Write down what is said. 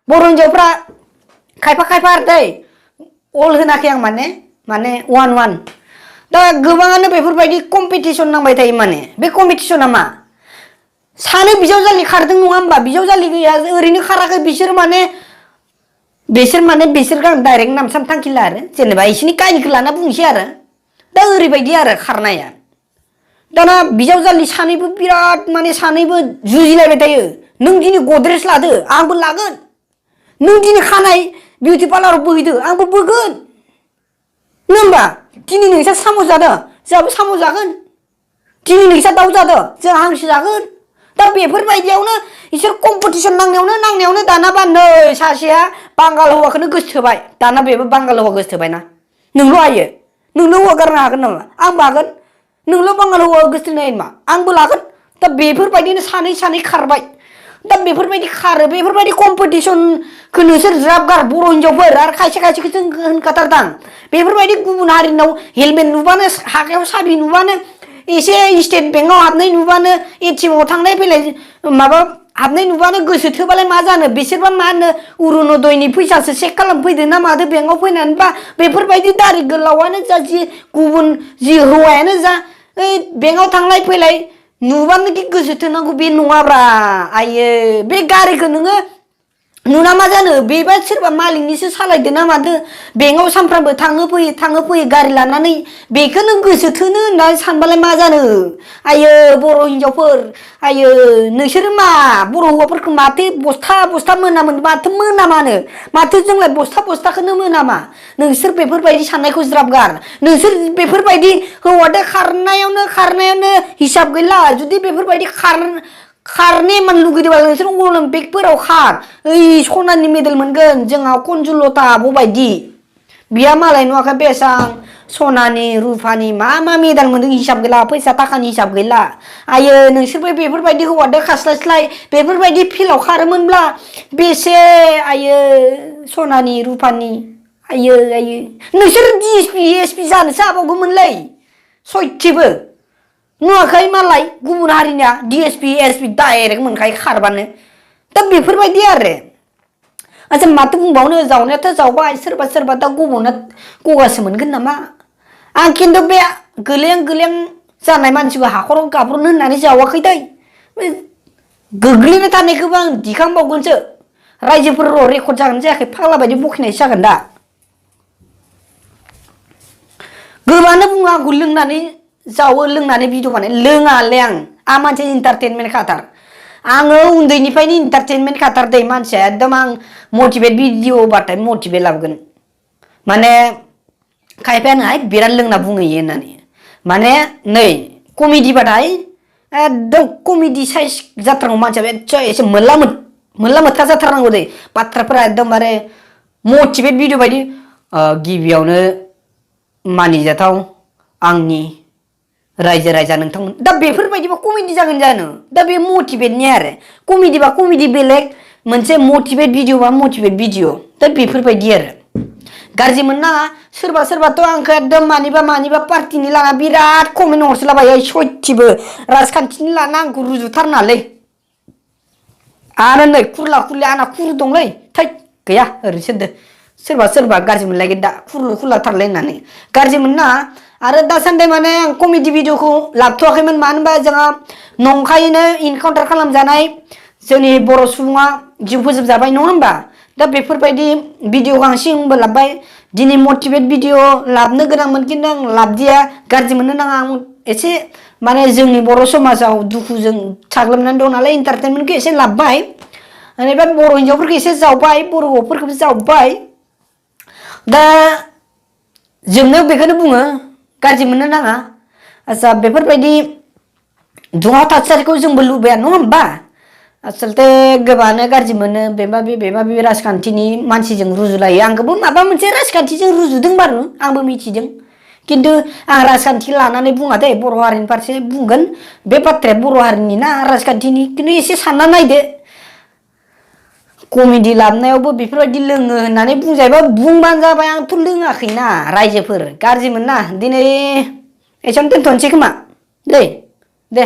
बर' हिन्जावफ्रा खायफा खायफा आरो दै अल होनाखै आं माने वान दा गोबाङानो बेफोरबायदि कम्पिटिसन नांबाय थायो माने बे कम्पिटिसना मा सानै बिजावजालि खारदों नङा होमबा बिजावजालि गैया ओरैनो खाराखै बिसोर आं डाइरेक्ट नाम साम थांखिला आरो जेनेबा इसोरनि काहिनिखौ लाना बुंनोसै आरो दा ओरैबायदि आरो खारनाया दाना बिजावजालि सानैबो बिराद माने सानैबो जुजिलायबाय थायो नों दिनै गद्रेज लादो आंबो लागोन नों दिनै खानाय बिउटि पार्लाराव बोहैदो आंबो बोगोन नङा होमबा दिनै नोंसा साम' जादों जोंहाबो साम' जागोन दिनै नोंसा दाउ जादों जोंहा हांसो जागोन दा बेफोरबायदियावनो इसोर कम्पिटिसन नांनायावनो दानाबा नै सासेया बांगाल हौवाखौनो गोसोथोबाय दाना बेबो बांगाल हौवा गोसोथोबायना नोंल' हायो नोंल' हौवा गारनो हागोन नामा आंबो हागोन नोंल' बांगाल हौवा गोसोथोनो हायो नामा आंबो लागोन दा बेफोरबायदिनो सानै खारबाय दा बेफोरबायदि खारो बेफोरबायदि कम्पिटिसनखौ नोंसोर ज्राब गार बर' हिन्जावफोर आरो खायसे खायसेखौ जों होनखाथारदां बेफोरबायदि गुबुन हारिनाव हेलमेट नुबानो हागायाव साबि नुबानो एसे स्टेट बेंकआव हाबनाय नुबानो एटिएमआव थांलाय फैलाय माबा हाबनाय नुबानो गोसो थोबालाय मा जानो बिसोरबा मा होनो अरुनदयनि फैसासो चेक खालाम फैदो ना मादो बेंकआव फैनानै बा बेफोरबायदि दारि गोलावानो जा जि हौवायानो जा बेंकआव थांलाय फैलाय नुबानो दि गोसो थोनांगौ बे नङाब्रा आयो बे गारिखौ नोङो नुना मा जानो बेबा सोरबा मालिकनिसो सालायदो ना मादो बेंकआव सानफ्रामबो थाङो फैयो गारि लानानै बेखौ नों गोसो थोनो होननानै सानबालाय मा जानो आयो बर' हिन्जावफोर आयो नोंसोरो मा बर' हौवाफोरखौ माथो बस्था मोनामोन माथो मोनामानो माथो जोंलाय बस्थाखौनो मोनामा नोंसोर बेफोरबायदि साननायखौ ज्राब गार नोंसोर बेफोरबायदि हौवादो खारनायावनो हिसाब गैला जुदि बेफोरबायदि खारनो इमान लुगैदोंबा नोंसोर अलिम्पिकफोराव खार ओइ सनानि मेडेल मोनगोन जोंहा कनजुलता आब'बायदि बिहा मालाय नुवाखै बेसां सनानि रुफानि मा मेडेल मोनदों हिसाब गैला फैसा थाखानि हिसाब गैला आयो नोंसोरबो बेफोरबायदि हौवादो खारस्लायस्लाय बेफोरबायदि फिल्डआव खारोमोनब्ला बेसे आयो सनानि रुफानि आयो नोंसोर डिएसपि एसपि जानोसो हाबावगौमोनलै सयथिबो नुवाखै मालाय गुबुन हारिनिया डिएसपि एसपि डाइरेक्ट मोनखायो खारबानो दा बेफोरबायदि आरो आच्छा माथो बुंबावनो जावनायाथ' जावबाय सोरबा दा गब'ना गगासो मोनगोन नामा आं खिन्थु बे गोलें जानाय मानसिखौ हाखराव गाब्र'नो होननानै जावाखै दै गोग्लैबाय थानायखौबो आं दिखांबावगोनसो रायजोफोर रेकर्ड जागोन जायाखै फाग्ला बायदि बखिनायसो जागोन दा गोबानो बुङो आंखौ लोंनानै जावो लोंनानै भिडिअ बानाय लोङालै आं मानसि इन्टारटेनमेन्ट खाथार आङो उन्दैनिफ्रायनो इन्टारटेनमेन्ट खाथार दै मानसिया एकदम आं मटिभेट भिडिअ बाथाय मटिभेट लाबोगोन माने खायफायानो बिराद लोंना बुंहैयो होननानै माने नै कमेडि बाथाय एकदम कमेडि साइज जाथारनांगौ मानसिया एसे मोल्ला मोथ्रा जाथारनांगौ दै बाथ्राफोरा एकदमबारे मटिभेट भिडिअ बायदि गिबियावनो मानिजाथाव आंनि रायजो राजा नोंथांमोन दा बेफोरबायदिबा कमेडि जागोन जानो दा बे मटिभेटनि आरो कमेडिबा कमेडि बेलेग मोनसे मटिभेट भिडिअबा मटिभेट भिडिअ दा बेफोरबायदि आरो गाज्रि मोननाङा सोरबाथ' आंखौ एकदम मानिबा पार्टिनि लाना बिराद कमेन्ट हरसोलाबायो सयथिबो राजखान्थिनि लाना आंखौ रुजुथारनालै आरो नै खुरला आंना खुरु दंलै थै गैया ओरैसो सोरबा गाज्रि मोनलायगोन दा खुरलाथारलै होननानै गाज्रि मोननाङा आरो दासान्दि माने आं कमेडि भिडिअखौ लाबोथ'वाखैमोन मानो होनबा जोंहा नंखायैनो इनकाउन्टार खालामजानाय जोंनि बर' सुबुङा जिउ फोजोबजाबाय नङा होमबा दा बेफोरबायदि भिडिअखौ आं सिगांबो लाबोबाय दिनै मटिभेट भिडिअ लाबोनो गोनांमोन खिन्थु आं लाबोदिया गाज्रि मोननो नाङा आं एसे माने जोंनि बर' समाजाव दुखुजों साग्लोबनानै दं नालाय इन्टारटेनमेन्टखौ एसे लाबोबाय बेनिफ्राय बर' हिन्जावफोरखौ एसे जावबाय बर' हौवाफोरखौबो जावबाय दा जोबनायाव बेखौनो बुङो गाज्रि मोननो नाङा आच्छा बेफोरबायदि दुङाव थासारिखौ जोंबो लुबैया नङा होमबा आसलथे गोबाङानो गाज्रि मोनो बेबा बे राजखान्थिनि मानसिजों रुजुलायो आंखौबो माबा मोनसे राजखान्थिजों रुजुदों बारु आंबो मिथिदों खिन्थु आं राजखान्थि लानानै बुङा दे बर' हारिनि फारसे बुंगोन बे बाथ्राया बर' हारिनि ना राजखान्थिनि खिन्थु एसे सानना नायदो कमेडि लाबोनायावबो बेफोरबायदि लोङो होननानै बुंजायोबा बुंबानो जाबाय आंथ' लोङाखैना रायजोफोर गाज्रि मोनना दिनै एसेयावनो दोनथ'नोसै खोमा दे